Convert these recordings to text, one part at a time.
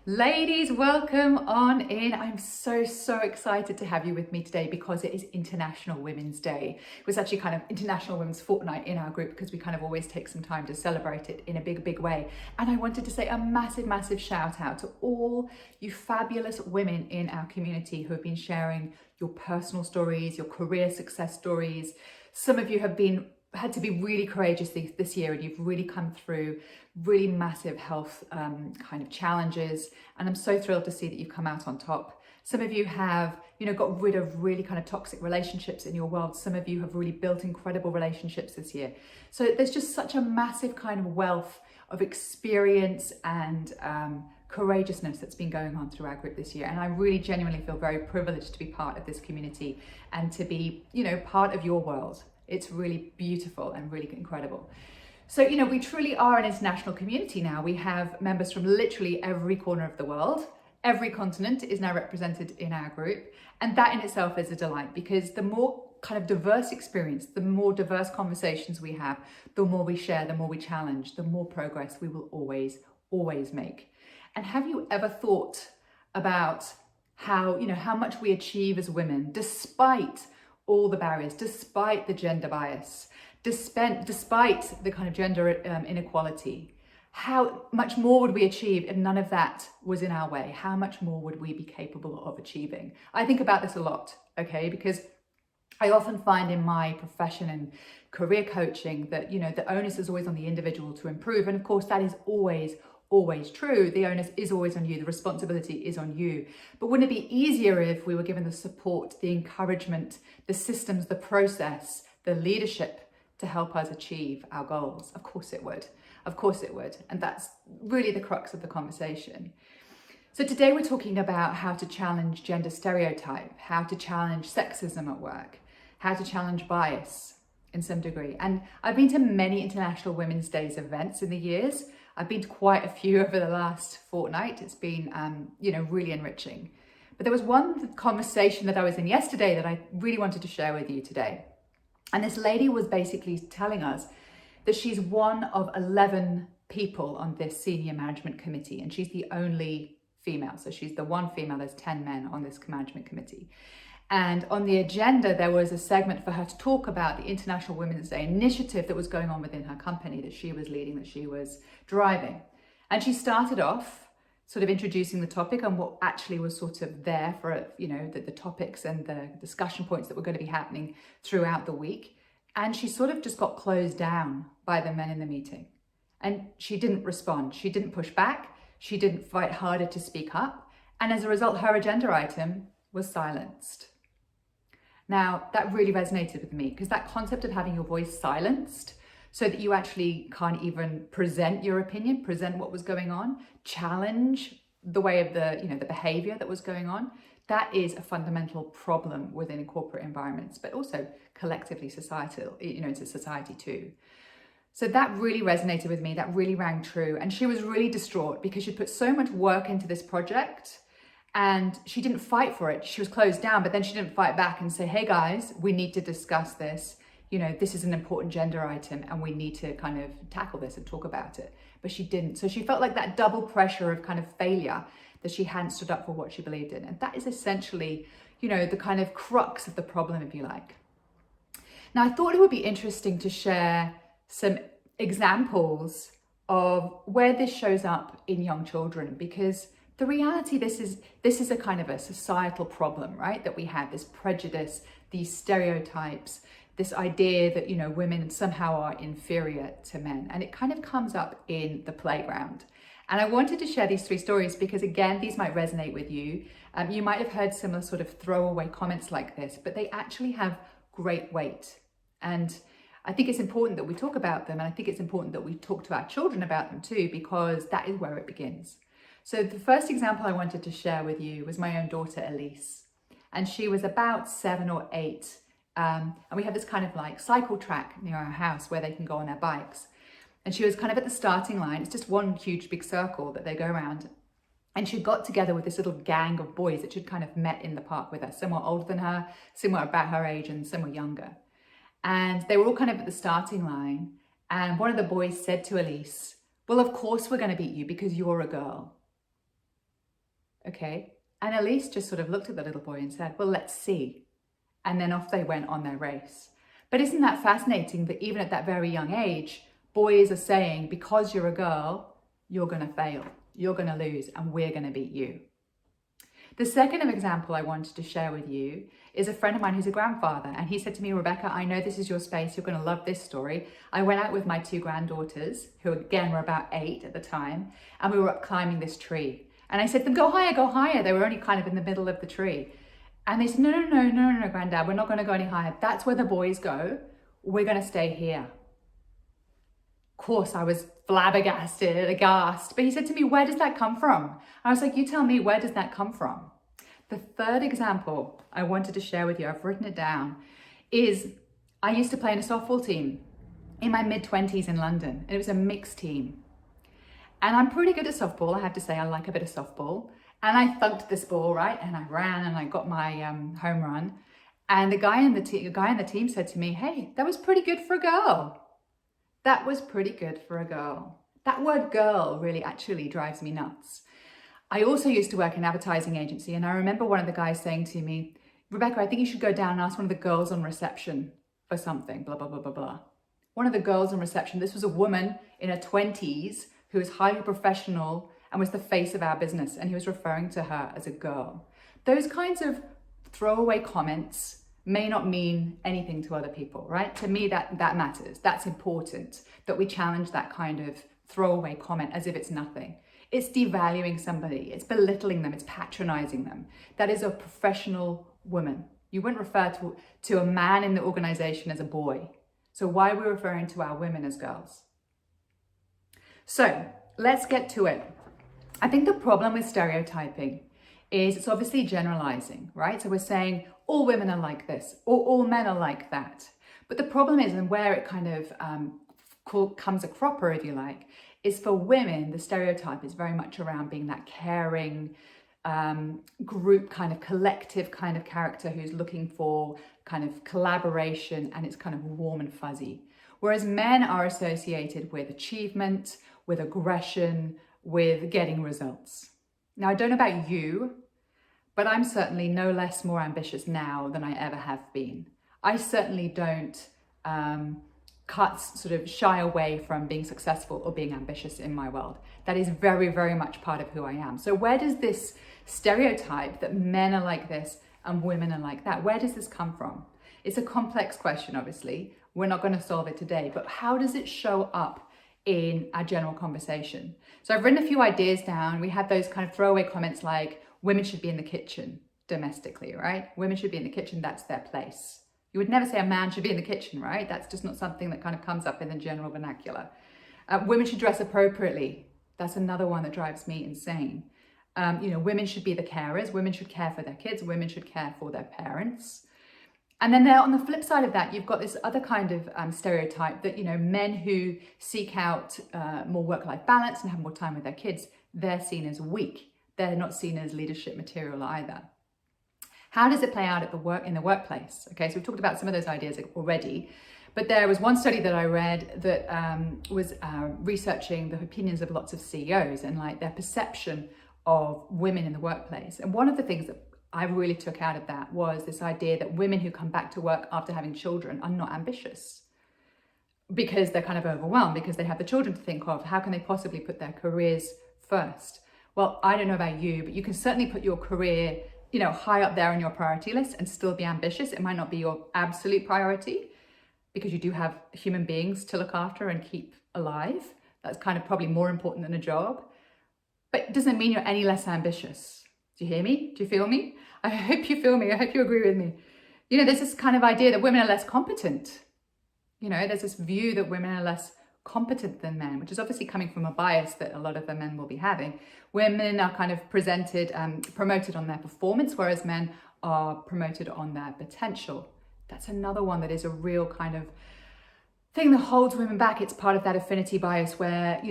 Ladies, welcome on in. I'm so excited to have you with me today because it is International Women's Day. It was actually kind of International Women's Fortnight in our group because we kind of always take some time to celebrate it in a big way. And I wanted to say a massive shout out to all you fabulous women in our community who have been sharing your personal stories, your career success stories. Some of you have had to be really courageous this year, and you've really come through really massive health kind of challenges, and I'm so thrilled to see that you've come out on top. Some of you have got rid of really kind of toxic relationships in your world. Some of you have really built incredible relationships this year. So there's just such a massive kind of wealth of experience and courageousness that's been going on through our group this year, and I really genuinely feel very privileged to be part of this community and to be part of your world. It's really beautiful and really incredible. So, we truly are an international community now. We have members from literally every corner of the world. Every continent is now represented in our group. And that in itself is a delight, because the more kind of diverse experience, the more diverse conversations we have, the more we share, the more we challenge, the more progress we will always make. And have you ever thought about how much we achieve as women, despite all the barriers, despite the gender bias, despite the kind of gender inequality? How much more would we achieve if none of that was in our way? How much more would we be capable of achieving? I think about this a lot, okay? Because I often find in my profession and career coaching that, the onus is always on the individual to improve. And of course, that is always true. The onus is always on you. The responsibility is on you. But wouldn't it be easier if we were given the support, the encouragement, the systems, the process, the leadership to help us achieve our goals? Of course it would. Of course it would. And that's really the crux of the conversation. So today we're talking about how to challenge gender stereotype, how to challenge sexism at work, how to challenge bias in some degree. And I've been to many International Women's Days events in the years. I've been to quite a few over the last fortnight. It's been, really enriching. But there was one conversation that I was in yesterday that I really wanted to share with you today. And this lady was basically telling us that she's one of 11 people on this senior management committee, and she's the only female. So she's the one female, there's 10 men on this management committee. And on the agenda, there was a segment for her to talk about the International Women's Day initiative that was going on within her company that she was leading, that she was driving. And she started off sort of introducing the topic and what actually was sort of there for, the topics and the discussion points that were going to be happening throughout the week. And she sort of just got closed down by the men in the meeting. And she didn't respond. She didn't push back. She didn't fight harder to speak up. And as a result, her agenda item was silenced. Now, that really resonated with me, because that concept of having your voice silenced so that you actually can't even present your opinion, present what was going on, challenge the way of the behavior that was going on, that is a fundamental problem within corporate environments, but also collectively societal, into society too. So that really resonated with me. That really rang true. And she was really distraught because she put so much work into this project, and she didn't fight for it. She was closed down, but then she didn't fight back and say, hey guys, we need to discuss this. This is an important gender item and we need to kind of tackle this and talk about it. But she didn't. So she felt like that double pressure of kind of failure, that she hadn't stood up for what she believed in. And that is essentially, the kind of crux of the problem, if you like. Now, I thought it would be interesting to share some examples of where this shows up in young children, because the reality, this is a kind of a societal problem, right? That we have this prejudice, these stereotypes, this idea that, women somehow are inferior to men. And it kind of comes up in the playground. And I wanted to share these 3 stories because, again, these might resonate with you. You might have heard similar sort of throwaway comments like this, but they actually have great weight. And I think it's important that we talk about them. And I think it's important that we talk to our children about them too, because that is where it begins. So the first example I wanted to share with you was my own daughter, Elise. And she was about 7 or 8. And we have this kind of like cycle track near our house where they can go on their bikes. And she was kind of at the starting line. It's just one huge big circle that they go around. And she got together with this little gang of boys that she'd kind of met in the park with her. Some were older than her, some were about her age, and some were younger. And they were all kind of at the starting line. And one of the boys said to Elise, well, of course we're going to beat you because you're a girl. okay? And Elise just sort of looked at the little boy and said, well, let's see. And then off they went on their race. But isn't that fascinating that even at that very young age, boys are saying, because you're a girl, you're going to fail, you're going to lose, and we're going to beat you. The second example I wanted to share with you is a friend of mine who's a grandfather. And he said to me, Rebecca, I know this is your space. You're going to love this story. I went out with my two granddaughters, who again were about 8 at the time, and we were up climbing this tree. And I said to them, go higher, go higher. They were only kind of in the middle of the tree. And they said, no, Granddad, we're not going to go any higher. That's where the boys go. We're going to stay here. Of course, I was flabbergasted, aghast. But he said to me, where does that come from? I was like, you tell me, where does that come from? The third example I wanted to share with you, I've written it down, is I used to play in a softball team in my mid-20s in London. And it was a mixed team. And I'm pretty good at softball. I have to say, I like a bit of softball. And I thunked this ball, right? And I ran and I got my home run. And the guy in the team said to me, hey, that was pretty good for a girl. That was pretty good for a girl. That word girl really actually drives me nuts. I also used to work in an advertising agency, and I remember one of the guys saying to me, Rebecca, I think you should go down and ask one of the girls on reception for something, blah, blah, blah, blah, blah. One of the girls on reception, this was a woman in her 20s who was highly professional and was the face of our business, and he was referring to her as a girl. Those kinds of throwaway comments may not mean anything to other people, right? To me, that matters. That's important, that we challenge that kind of throwaway comment as if it's nothing. It's devaluing somebody, it's belittling them, it's patronizing them. That is a professional woman. You wouldn't refer to a man in the organization as a boy. So why are we referring to our women as girls? So let's get to it. I think the problem with stereotyping is it's obviously generalizing, right? So we're saying all women are like this, or all men are like that. But the problem is, and where it kind of comes a cropper, if you like, is for women, the stereotype is very much around being that caring, group kind of collective kind of character who's looking for kind of collaboration, and it's kind of warm and fuzzy. Whereas men are associated with achievement, with aggression, with getting results. Now, I don't know about you, but I'm certainly no less more ambitious now than I ever have been. I certainly don't sort of shy away from being successful or being ambitious in my world. That is very, very much part of who I am. So where does this stereotype that men are like this and women are like that, where does this come from? It's a complex question, obviously. We're not going to solve it today, but how does it show up in our general conversation? So I've written a few ideas down. We had those kind of throwaway comments like women should be in the kitchen domestically, right? Women should be in the kitchen, that's their place. You would never say a man should be in the kitchen, right? That's just not something that kind of comes up in the general vernacular. Women should dress appropriately. That's another one that drives me insane. Women should be the carers. Women should care for their kids. Women should care for their parents. And then there, on the flip side of that, you've got this other kind of stereotype that, men who seek out more work-life balance and have more time with their kids, they're seen as weak. They're not seen as leadership material either. How does it play out in the workplace? Okay, so we've talked about some of those ideas already, but there was one study that I read that was researching the opinions of lots of CEOs and like their perception of women in the workplace. And one of the things that I really took out of that was this idea that women who come back to work after having children are not ambitious because they're kind of overwhelmed, because they have the children to think of. How can they possibly put their careers first? Well, I don't know about you, but you can certainly put your career, high up there on your priority list and still be ambitious. It might not be your absolute priority because you do have human beings to look after and keep alive. That's kind of probably more important than a job, but it doesn't mean you're any less ambitious. Do you hear me? Do you feel me? I hope you feel me. I hope you agree with me. There's this kind of idea that women are less competent. There's this view that women are less competent than men, which is obviously coming from a bias that a lot of the men will be having. Women are kind of promoted on their performance, whereas men are promoted on their potential. That's another one that is a real kind of thing that holds women back. It's part of that affinity bias where,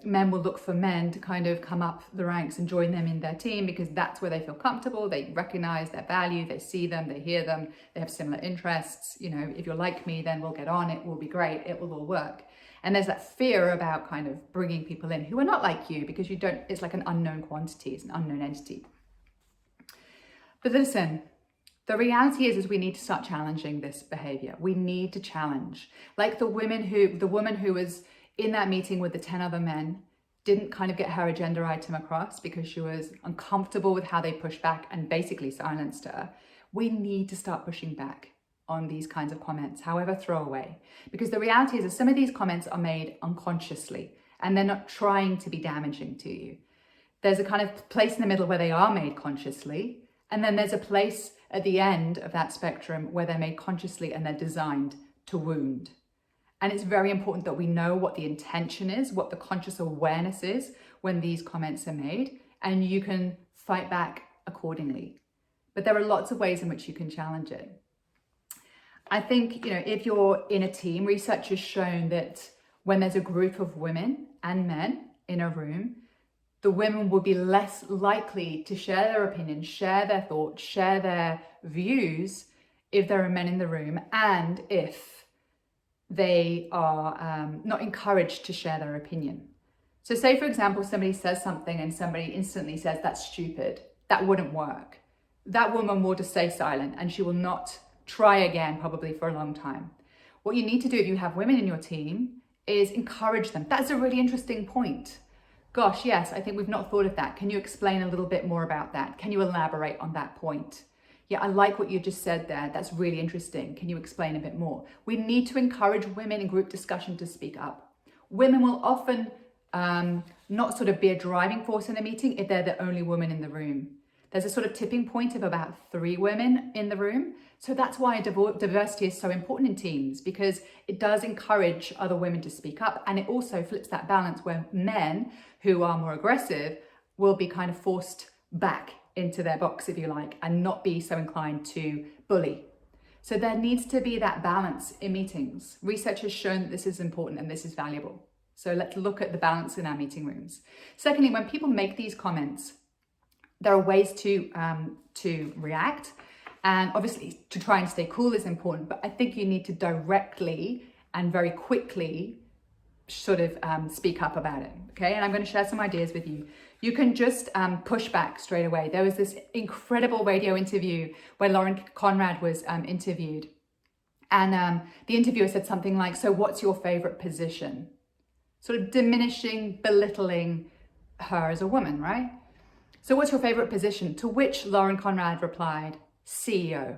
men will look for men to kind of come up the ranks and join them in their team because that's where they feel comfortable. They recognize their value, they see them, they hear them, they have similar interests. If you're like me, then we'll get on, it will be great, it will all work. And there's that fear about kind of bringing people in who are not like you because it's like an unknown quantity, it's an unknown entity. But listen, the reality is we need to start challenging this behavior. We need to challenge. Like the woman who was in that meeting with the 10 other men didn't kind of get her agenda item across because she was uncomfortable with how they pushed back and basically silenced her. We need to start pushing back on these kinds of comments, however throwaway. Because the reality is that some of these comments are made unconsciously and they're not trying to be damaging to you. There's a kind of place in the middle where they are made consciously, and then there's a place at the end of that spectrum where they're made consciously and they're designed to wound. And it's very important that we know what the intention is, what the conscious awareness is when these comments are made, and you can fight back accordingly. But there are lots of ways in which you can challenge it. I think, if you're in a team, research has shown that when there's a group of women and men in a room, the women will be less likely to share their opinions, share their thoughts, share their views if there are men in the room, and if they are not encouraged to share their opinion. So say, for example, somebody says something and somebody instantly says, that's stupid. That wouldn't work. That woman will just stay silent and she will not try again, probably for a long time. What you need to do if you have women in your team is encourage them. That's a really interesting point. Gosh, yes, I think we've not thought of that. Can you explain a little bit more about that? Can you elaborate on that point? Yeah, I like what you just said there. That's really interesting. Can you explain a bit more? We need to encourage women in group discussion to speak up. Women will often not sort of be a driving force in a meeting if they're the only woman in the room. There's a sort of tipping point of about 3 women in the room. So that's why diversity is so important in teams, because it does encourage other women to speak up. And it also flips that balance where men who are more aggressive will be kind of forced back into their box, if you like, and not be so inclined to bully. So there needs to be that balance in meetings. Research has shown that this is important and this is valuable. So let's look at the balance in our meeting rooms. Secondly, when people make these comments, there are ways to react, and obviously to try and stay cool is important, but I think you need to directly and very quickly sort of speak up about it, okay? And I'm going to share some ideas with you. You can just push back straight away. There was this incredible radio interview where Lauren Conrad was interviewed, and the interviewer said something like, so what's your favorite position? Sort of diminishing, belittling her as a woman, right? So what's your favorite position? To which Lauren Conrad replied, CEO.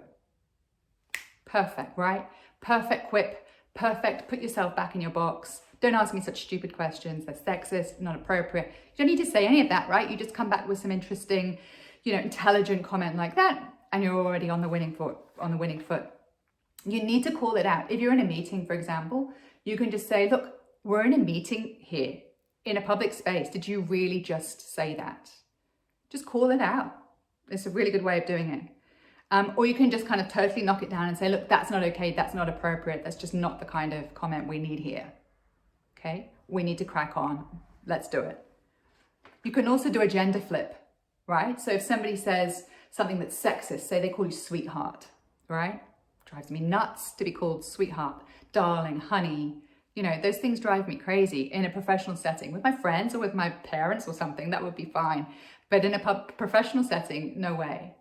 Perfect, right? Perfect quip, perfect, put yourself back in your box. Don't ask me such stupid questions. They're sexist, not appropriate. You don't need to say any of that, right? You just come back with some interesting, intelligent comment like that, and you're already on the winning foot. You need to call it out. If you're in a meeting, for example, you can just say, look, we're in a meeting here in a public space. Did you really just say that? Just call it out. It's a really good way of doing it. Or you can just kind of totally knock it down and say, look, that's not okay. That's not appropriate. That's just not the kind of comment we need here. Okay, we need to crack on. Let's do it. You can also do a gender flip, right? So if somebody says something that's sexist, say they call you sweetheart, right? Drives me nuts to be called sweetheart, darling, honey. Those things drive me crazy in a professional setting. With my friends or with my parents or something, that would be fine. But in a professional setting, no way.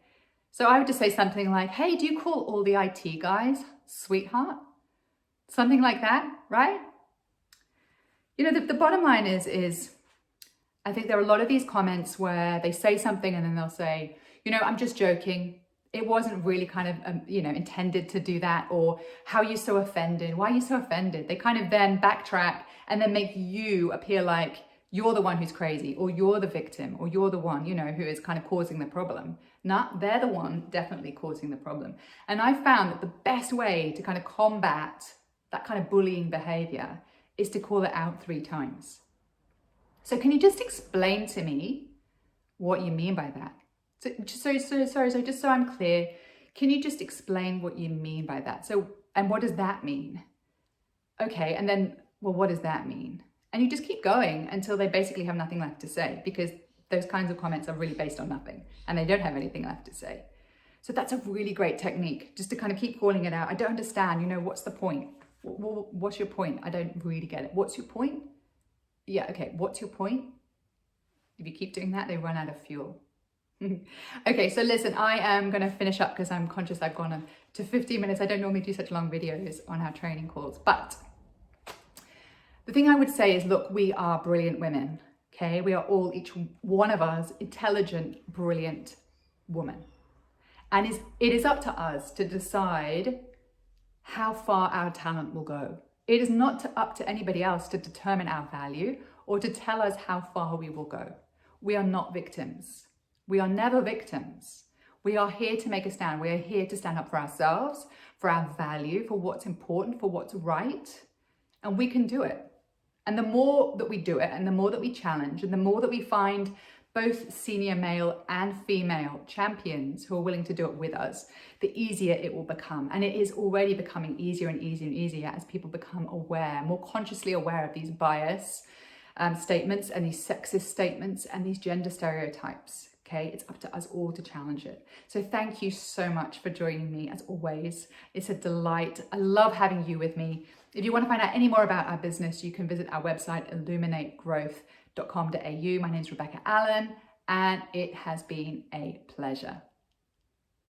So I would just say something like, hey, do you call all the IT guys sweetheart? Something like that, right? The bottom line is I think there are a lot of these comments where they say something and then they'll say, I'm just joking. It wasn't really kind of, intended to do that. Or how are you so offended? Why are you so offended? They kind of then backtrack and then make you appear like you're the one who's crazy, or you're the victim, or you're the one, who is kind of causing the problem. They're the one definitely causing the problem. And I found that the best way to kind of combat that kind of bullying behavior is to call it out 3 times. So can you just explain to me what you mean by that? So just so I'm clear, can you just explain what you mean by that? So, and what does that mean? Okay, and then, well, what does that mean? And you just keep going until they basically have nothing left to say, because those kinds of comments are really based on nothing and they don't have anything left to say. So that's a really great technique, just to kind of keep calling it out. I don't understand, what's the point? What's your point? I don't really get it. What's your point? Yeah, okay, what's your point? If you keep doing that, they run out of fuel. Okay, so listen, I am going to finish up because I'm conscious I've gone on to 15 minutes. I don't normally do such long videos on our training calls, but the thing I would say is, look, we are brilliant women, okay? We are all, each one of us, intelligent, brilliant women. And it is up to us to decide how far our talent will go. It is not up to anybody else to determine our value or to tell us how far we will go. We are not victims. We are never victims. We are here to make a stand. We are here to stand up for ourselves, for our value, for what's important, for what's right. And we can do it. And the more that we do it, and the more that we challenge, and the more that we find both senior male and female champions who are willing to do it with us, the easier it will become. And it is already becoming easier and easier and easier as people become aware, more consciously aware of these bias statements and these sexist statements and these gender stereotypes. Okay, it's up to us all to challenge it. So thank you so much for joining me as always. It's a delight. I love having you with me. If you want to find out any more about our business, you can visit our website, illuminategrowth.com.au. My name is Rebecca Allen, and it has been a pleasure.